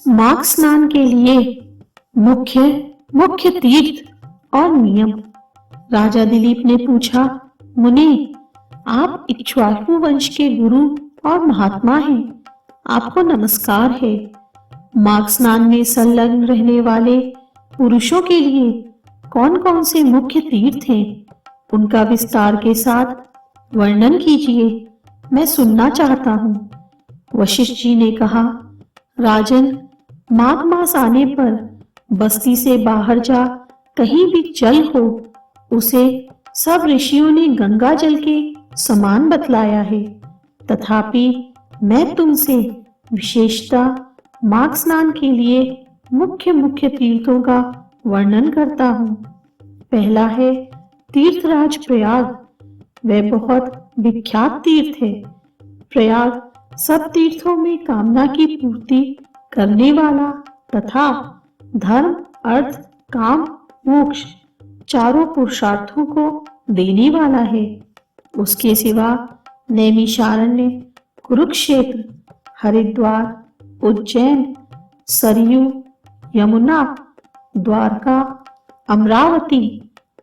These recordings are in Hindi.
माघ स्नान के लिए मुख्य मुख्य तीर्थ और नियम। राजा दिलीप ने पूछा, मुनि, आप इक्ष्वाकु वंश के गुरु और महात्मा हैं, आपको नमस्कार है। माघ स्नान में संलग्न रहने वाले पुरुषों के लिए कौन कौन से मुख्य तीर्थ हैं, उनका विस्तार के साथ वर्णन कीजिए, मैं सुनना चाहता हूँ। वशिष्ठ जी ने कहा, राजन, माघ मास आने पर बस्ती से बाहर जा कहीं भी जल हो, उसे सब ऋषियों ने गंगा जल के समान बतलाया है। तथापि मैं तुमसे विशेषतः माघ स्नान के लिए मुख्य मुख्य तीर्थों का वर्णन करता हूँ। पहला है तीर्थराज प्रयाग। वह बहुत विख्यात तीर्थ है। प्रयाग सब तीर्थों में कामना की पूर्ति करने वाला तथा धर्म, अर्थ, काम, मोक्ष चारों पुरुषार्थों को देने वाला है। उसके सिवा नैमिषारण्य, कुरुक्षेत्र, हरिद्वार, उज्जैन, सरयू, यमुना, द्वारका, अमरावती,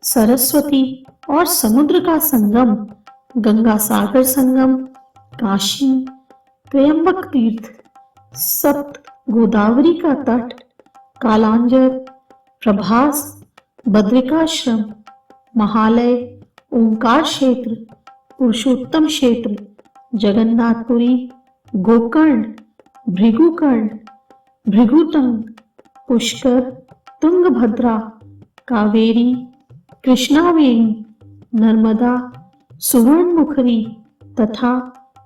सरस्वती और समुद्र का संगम, गंगा सागर संगम, काशी, त्र्यंबक तीर्थ, सप्त गोदावरी का तट, कालांजर, प्रभास, बद्रिकाश्रम, महालय, ओंकार क्षेत्र, पुरुषोत्तम क्षेत्र, जगन्नाथपुरी, गोकर्ण, भृगुकर्ण, भृगुटंग, पुष्कर, तुंगभद्रा, कावेरी, कृष्णावेणी, नर्मदा, सुवर्णमुखरी तथा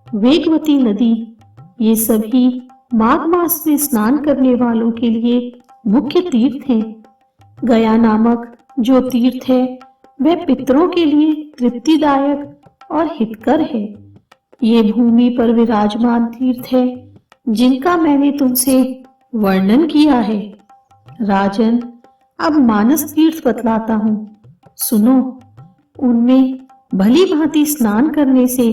वेगवती नदी, ये सभी माघ मास में स्नान करने वालों के लिए मुख्य तीर्थ हैं। गया नामक जो तीर्थ है वह पितरों के लिए तृप्तिदायक और हितकर है। ये भूमि पर विराजमान तीर्थ है जिनका मैंने तुमसे वर्णन किया है। राजन, अब मानस तीर्थ बतलाता हूँ, सुनो। उनमें भली भांति स्नान करने से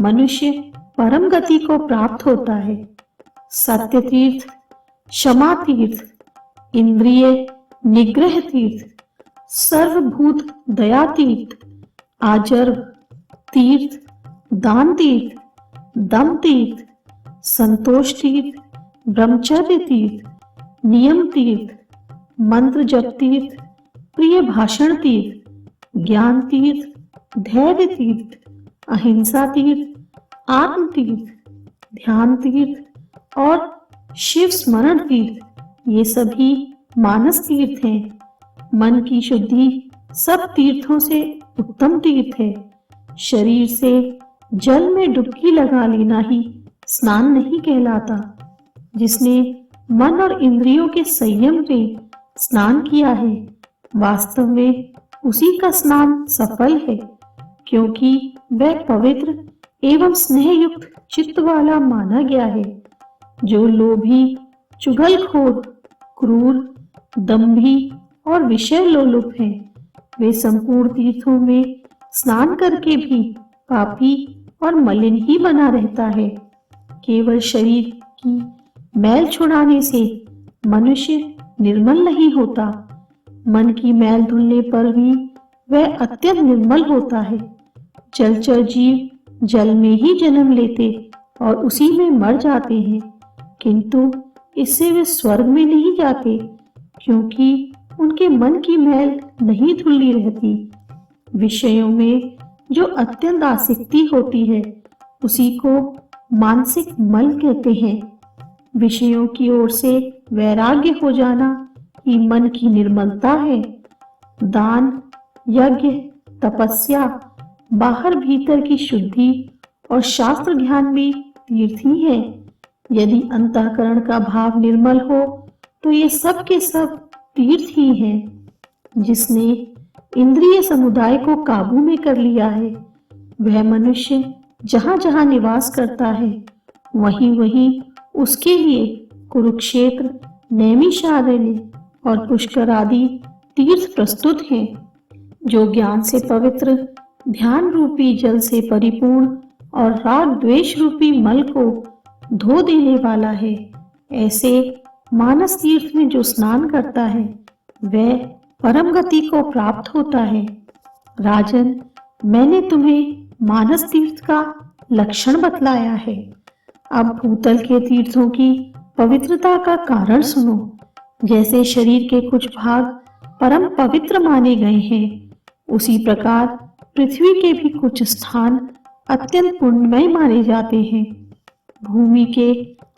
मनुष्य परम गति को प्राप्त होता है। सत्य तीर्थ, क्षमा तीर्थ, इंद्रिय निग्रह तीर्थ, सर्वभूत दया तीर्थ, आजर्व तीर्थ, दान तीर्थ, दम तीर्थ, संतोष तीर्थ, ब्रह्मचर्य तीर्थ, नियम तीर्थ, मंत्र जप तीर्थ, प्रिय भाषण तीर्थ, ज्ञान तीर्थ, धैर्य तीर्थ, अहिंसा तीर्थ, आत्म तीर्थ, ध्यान तीर्थ और शिव स्मरण तीर्थ, ये सभी मानस तीर्थ हैं। मन की शुद्धि सब तीर्थों से उत्तम तीर्थ है। शरीर से जल में डुबकी लगा लेना ही स्नान नहीं कहलाता। जिसने मन और इंद्रियों के संयम में स्नान किया है, वास्तव में उसी का स्नान सफल है, क्योंकि वह पवित्र एवं स्नेहयुक्त चित्त वाला माना गया है। जो लोभी, चुगलखोर, क्रूर, दंभी और विषय लोलुप हैं, वे संपूर्ण तीर्थों में स्नान करके भी पापी और मलिन ही बना रहता है। केवल शरीर की मैल छुड़ाने से मनुष्य निर्मल नहीं होता, मन की मैल धुलने पर भी वह अत्यंत निर्मल होता है। जलचर जीव जल में ही जन्म लेते और उसी में मर जाते हैं, किंतु इससे वे स्वर्ग में नहीं जाते, क्योंकि उनके मन की मैल नहीं धुली रहती। विषयों में जो अत्यंत आसक्ति होती है, उसी को मानसिक मल कहते हैं। विषयों की ओर से वैराग्य हो जाना ही मन की निर्मलता है। दान, यज्ञ, तपस्या, बाहर भीतर की शुद्धि और शास्त्र ज्ञान भी तीर्थ ही है। यदि अंतःकरण का भाव निर्मल हो तो ये सब के सब तीर्थ ही हैं। जिसने इंद्रिय समुदाय को काबू में कर लिया है, वह मनुष्य जहाँ जहाँ निवास करता है, वहीं वहीं उसके लिए कुरुक्षेत्र, नैमिषारण्य और पुष्कर आदि तीर्थ प्रस्तुत हैं। जो ज्ञान से पवित्र, ध्यान रूपी जल से परिपूर्ण और राग द्वेष रूपी मल को धो देने वाला है, ऐसे मानस तीर्थ में जो स्नान करता है वह परम गति को प्राप्त होता है। राजन, मैंने तुम्हें मानस तीर्थ का लक्षण बतलाया है। अब भूतल के तीर्थों की पवित्रता का कारण सुनो। जैसे शरीर के कुछ भाग परम पवित्र माने गए हैं, उसी प्रकार पृथ्वी के भी कुछ स्थान अत्यंत पुण्यमय माने जाते हैं। भूमि के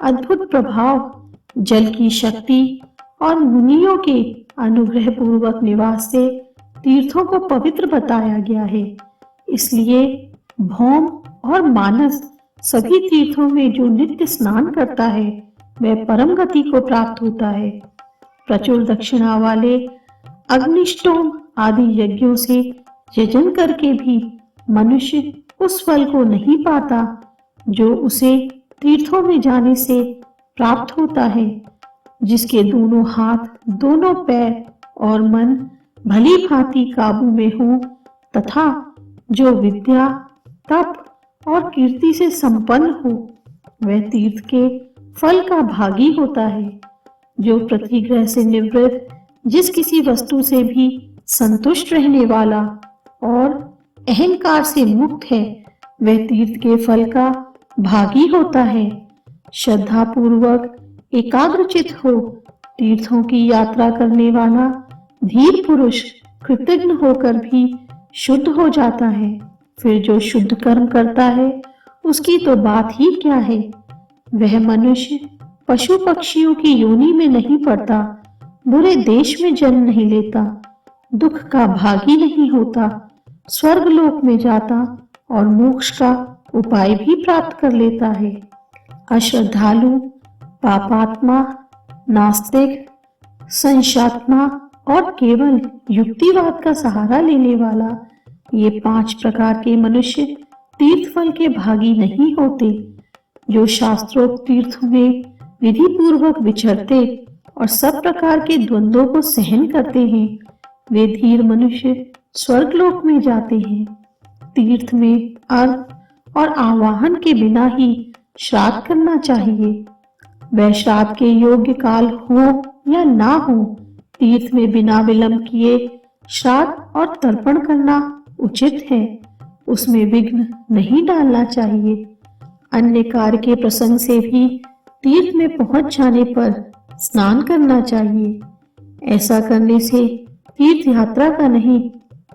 अद्भुत प्रभाव, जल की शक्ति और मुनियों के अनुग्रह पूर्वक निवास से तीर्थों को पवित्र बताया गया है। इसलिए भौम और मानस सभी तीर्थों में जो नित्य स्नान करता है वह परम गति को प्राप्त होता है। प्रचुर दक्षिणा वाले अग्निष्टोम आदि यज्ञों से यजन करके भी मनुष्य उस फल को नहीं पाता जो उसे तीर्थों में जाने से प्राप्त होता है। जिसके दोनों हाथ, दोनों पैर और मन भली भांति काबू में हो तथा जो विद्या, तप और कीर्ति से संपन्न हो, वह तीर्थ के फल का भागी होता है। जो प्रतिग्रह से निवृत्त, जिस किसी वस्तु से भी संतुष्ट रहने वाला और अहंकार से मुक्त है, वह तीर्थ के फल का भागी होता है। श्रद्धा पूर्वक एकाग्रचित हो तीर्थों की यात्रा करने वाला धीर पुरुष कृतज्ञ होकर भी शुद्ध हो जाता है। फिर जो शुद्ध कर्म करता है उसकी तो बात ही क्या है। वह मनुष्य पशु पक्षियों की योनि में नहीं पड़ता, बुरे देश में जन्म नहीं लेता, दुख का भागी नहीं होता, स्वर्ग लोक में जाता और मोक्ष का उपाय भी प्राप्त कर लेता है। अश्रद्धालु, पापात्मा, नास्तिक, संशयात्मा और केवल युक्तिवाद का सहारा लेने वाला, ये 5 प्रकार के मनुष्य तीर्थ फल के भागी नहीं होते। जो शास्त्रोक्त तीर्थ में विधि पूर्वक विचरते और सब प्रकार के द्वंद्वों को सहन करते हैं, वे धीर मनुष्य स्वर्गलोक में जाते हैं। तीर्थ में अर्घ और आवाहन के बिना ही श्राद्ध करना चाहिए। वह श्राद्ध के योग्य काल हो या ना हो, तीर्थ में बिना विलंब किए श्राद्ध और तर्पण करना उचित है। उसमें विघ्न नहीं डालना चाहिए। अन्य कार्य के प्रसंग से भी तीर्थ में पहुंच जाने पर स्नान करना चाहिए। ऐसा करने से तीर्थ यात्रा का नहीं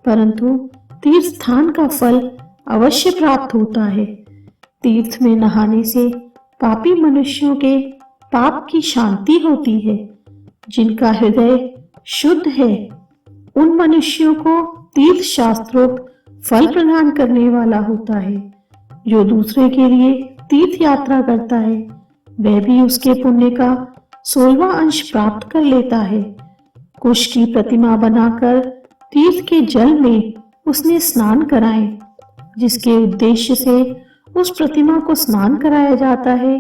परंतु तीर्थ स्थान का फल अवश्य प्राप्त होता है। तीर्थ में नहाने से पापी मनुष्यों के पाप की शांति होती है। जिनका हृदय शुद्ध है उन मनुष्यों को तीर्थ शास्त्रोक्त फल प्रदान करने वाला होता है। जो दूसरे के लिए तीर्थ यात्रा करता है वह भी उसके पुण्य का 16वां अंश प्राप्त कर लेता है। कुश की प्रतिमा बनाकर तीर्थ के जल में उसने स्नान कराए। जिसके उद्देश्य से उस प्रतिमा को स्नान कराया जाता है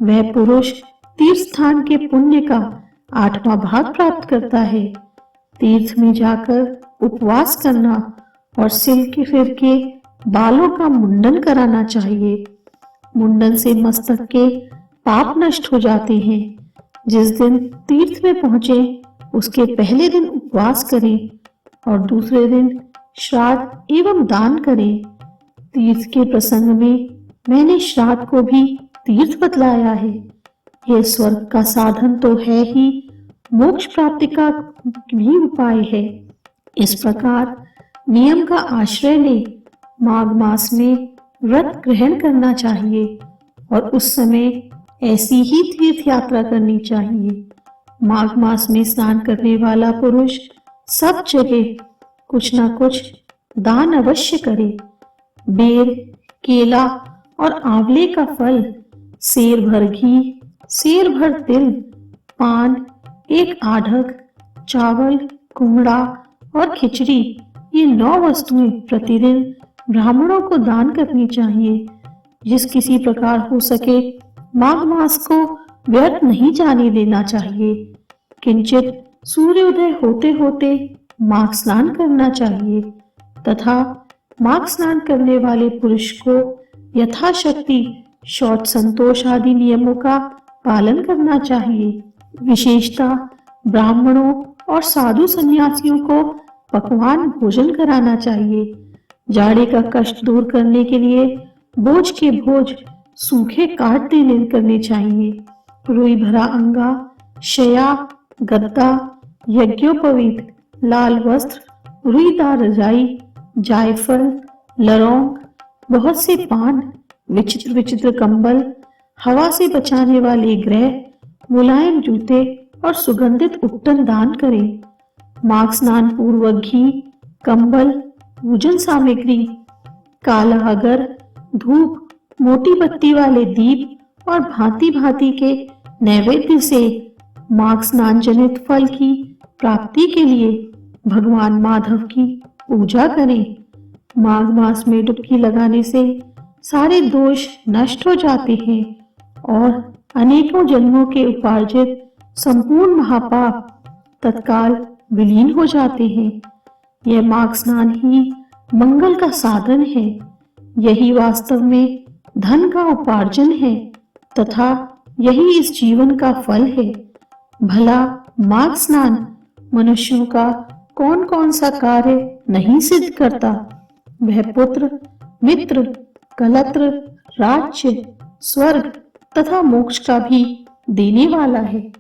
वह पुरुष तीर्थ स्थान के पुण्य का 8वां भाग प्राप्त करता है। तीर्थ में जाकर उपवास करना और सिर के बालों का मुंडन कराना चाहिए। मुंडन से मस्तक के पाप नष्ट हो जाते हैं। जिस दिन तीर्थ में पहुंचे उसके पहले दिन उपवास करें और दूसरे दिन श्राद्ध एवं दान करें। तीर्थ के प्रसंग में मैंने श्राद्ध को भी तीर्थ बतलाया है। यह स्वर्ग का साधन तो है ही, मोक्ष प्राप्ति का भी उपाय है। इस प्रकार नियम का आश्रय ले माघ मास में व्रत ग्रहण करना चाहिए और उस समय ऐसी ही तीर्थ यात्रा करनी चाहिए। माघ मास में स्नान करने वाला पुरुष सब जगह कुछ न कुछ दान अवश्य करे। बेर, केला और आंवले का फल, सेर भर घी, सेर भर तिल, पान, 1 आढ़क, चावल, कुमड़ा और खिचड़ी, ये 9 वस्तुएं प्रतिदिन ब्राह्मणों को दान करनी चाहिए। जिस किसी प्रकार हो सके माघ मास को व्यर्थ नहीं जाने देना चाहिए। किंचित सूर्योदय होते होते माघ स्नान करना चाहिए तथा माघ स्नान करने वाले पुरुष को यथाशक्ति शौच संतोष आदि नियमों का पालन करना चाहिए। विशेषता ब्राह्मणों और साधु सन्यासियों को पकवान भोजन कराना चाहिए। जाड़े का कष्ट दूर करने के लिए बोझ के बोझ सूखे काट देने करने चाहिए। रुई भरा अंगा, शया, गद्दा, यज्ञोपवीत, लाल वस्त्र, रुईदार रजाई, जायफल, लौंग, बहुत से पान, विचित्र विचित्र कंबल, हवा से बचाने वाले ग्रह, मुलायम जूते और सुगंधित उपटन दान करें। माघ स्नान पूर्व घी, कंबल, पूजन सामग्री, काला अगर, धूप, मोटी बत्ती वाले दीप और भांति भांति के नैवेद्य से माघ स्नान जनित फल की प्राप्ति के लिए भगवान माधव की पूजा करें। माघ मास में डुबकी लगाने से सारे दोष नष्ट हो जाते हैं और अनेकों जन्मों के उपार्जित संपूर्ण महापाप तत्काल विलीन हो जाते हैं। यह माघ स्नान ही मंगल का साधन है। यही वास्तव में धन का उपार्जन है तथा यही इस जीवन का फल है। भला माघ स्नान मनुष्यों का कौन कौन सा कार्य नहीं सिद्ध करता। वह पुत्र, मित्र, कलत्र, राज्य, स्वर्ग तथा मोक्ष का भी देने वाला है।